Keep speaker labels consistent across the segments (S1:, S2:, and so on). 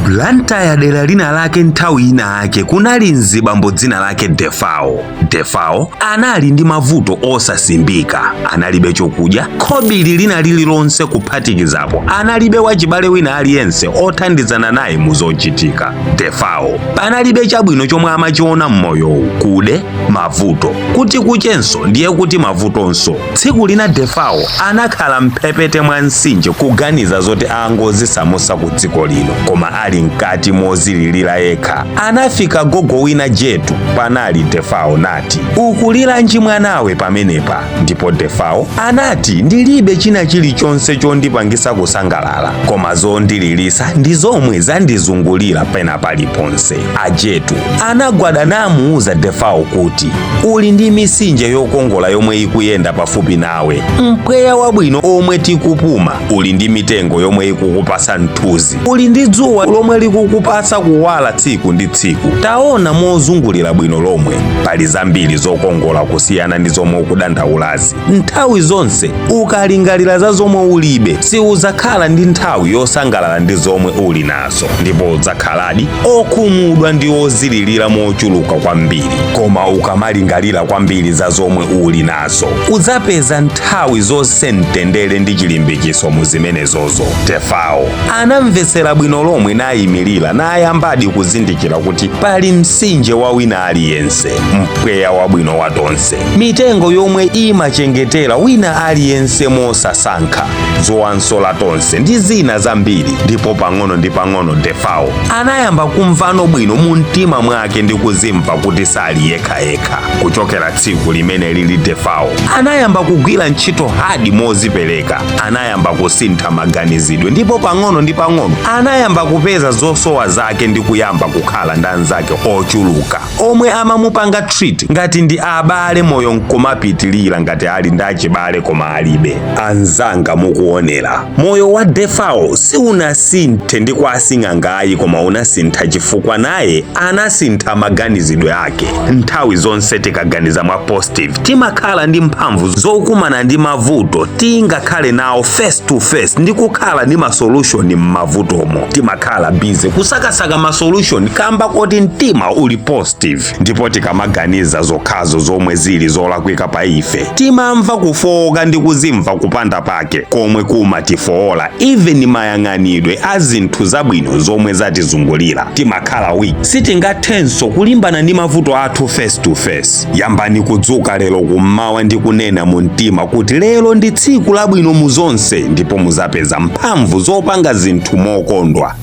S1: Blantyre dera lina lake nthawi ina ake kunali mzibambo dzina lake Defao. Defao anali ndi mavuto osasimbika, analibe chokudya, khobiri lina lililonse kuphatikizapo analibe wachibale wina aliyense othandizana naye muzochitika. Defao panalibe chabwino chomwe amachiona mmoyowu, kude mavuto, kuti kuchenso ndiye kuti mavutonso. Tsiku lina Defao anakhala mphepete mwa mtsinje kuganiza zoti angozisamusa ku dziko lino, koma ali mkati mozililira yekha anafika gogo wina Jetu. Panali Defao nati, "Ukuliranji mwanawe pamenepa?" Ndipo Defao anati, "Ndilibe china chilichonse chondipangisa kusangalala, koma zondililisa ndi zomwe zandizungulira pena paliponse." Ajetu anagwada namuuza Defao kuti, "Uli ndi misinje yokongola yomwe ikuyenda pafupi nawe, mpweya wabwino omwe tikupuma, uli ndi mitengo yomwe ikukupasa nthuzi, uli ndi dzuwa lomwe likukupasa kuwala tsiku ndi tsiku. Taona mozungulira bwino lomwe, pali zambiri zokongola kusiyana ndi zomwe ukudandaulazi. Nthawi zonse ukalingalira za zomwe ulibe, siuzakhala ndi nthawi yosangalala ndi zomwe uli nazo, ndipo udzakhaladi okhumudwa ndi ozililira mochuluka kwambiri. Koma ukamalingalira kwambiri za zomwe uli nazo, udzapeza nthawi zonse mtendere ndi chilimbikiso mu zimenezozo." Defao anamvetsera bwino lomwe nayimirira nayambadi kuzindikira kuti pali mtsinje wa wina aliyense, mpweya wabwino watonse, mitengo yomwe imachengetera wina aliyense mosasankha, zowansola tonse ndi zina zambiri. Ndipo pang'ono ndi pang'ono Defao anayamba kumvano bwino mu mtima mwake ndi kuzimva kuti sali yekhayekha. Kuchokera tsiku limene lili Defao anayamba kugwira ntchito hadi mozipereka, anayamba kusintha maganizidwe, ndipo pang'ono ndi pang'ono anayamba kupeza zosowa zake ndi kuyamba kukhala ndi anzake ochuluka omwe amamupanga treat ngati ndi abale, moyo nkumapitilira ngati ali ndi achibale koma alibe. Anzanga mukuonera, moyo wa Defao siunasinthe ndi kwa asing'angayi, koma unasintha chifukwa naye anasintha maganizidwe ake. Nthawi zonse tikaganiza mwa positive timakhala ndi mphamvu zokumana ndi mavuto, tingakhale nawo face to face ndi kukhala ndi masolution m'mavutomo. Timakhala busy kusakasaka masolution kamba kuti mtima uli positive, ndipo tikamaganiza zokhazo zomwe zili zolakwika pa ife timamva kufowoka ndi kuzimva kupanda pake komwe kumatifowola even mayang'anidwe a zinthu zabwino zomwe zatizungulira. Timakhala weak, sitingathenso kulimbana ndi mavuto athu face to face. Yambani kudzuka lero kummawa ndi kunena mu mtima kuti lero ndi tsiku labwino mu zonse, ndipo muzapeza mphamvu zopanga zinthu mokondwa.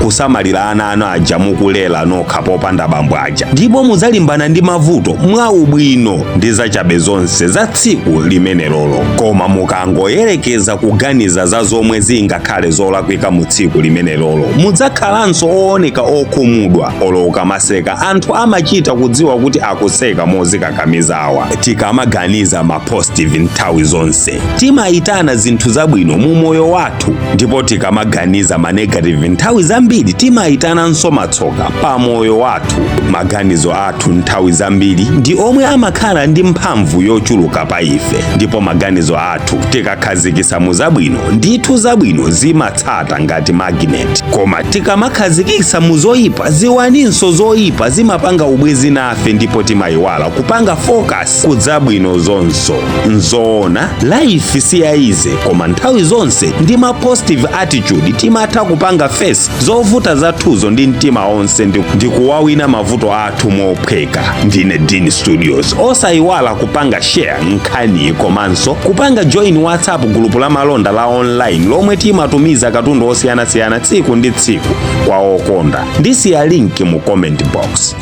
S1: Kusamalira ana anu aja mukulela nokha popanda bambo aja, ndipo muzalimbana ndi mavuto mwa ubwino ndi zachabe zonse za tsiku limene lolo. Koma mukangoyerekeza kuganiza za zomwe zingakhale zolakwika mu tsiku limene lolo, mudzakhalanso ooneka okhumudwa. Oloka maseka anthu amachita kudziwa kuti akuseka mozikakamizawa. Tikamaganiza ma positive nthawi zonse timayitana zinthu zabwino mu moyo wathu, ndipo tikamaganiza ma negative nthawi zambiri timayitananso matsoka pa moyo wathu. Maganizo athu nthawi zambiri ndi omwe amakhala ndi mphamvu yochuluka pa ife, ndipo maganizo athu tikakhazikisa mu zabwino, ndithu zabwino zimatsata ngati magnet. Koma tikamakhazikisa mu zoyipa, ziwaninso zoyipa zimapanga ubwezi nafe, ndipo timayiwala kupanga focus ku zabwino zonso. Nzoona life siyayize, koma nthawi zonse ndi ma positive attitude timatha kupanga face zovuta zathuzo ndi mtima onse ndi kuwawina mavuto athu mophweka. Ndine Dean Studios. Osayiwala kupanga share nkhani komanso kupanga join WhatsApp group la malonda la online lomwe timatumiza katundu osiyanasiyana tsiku ndi tsiku kwa okonda. Ndisiya link mu comment box.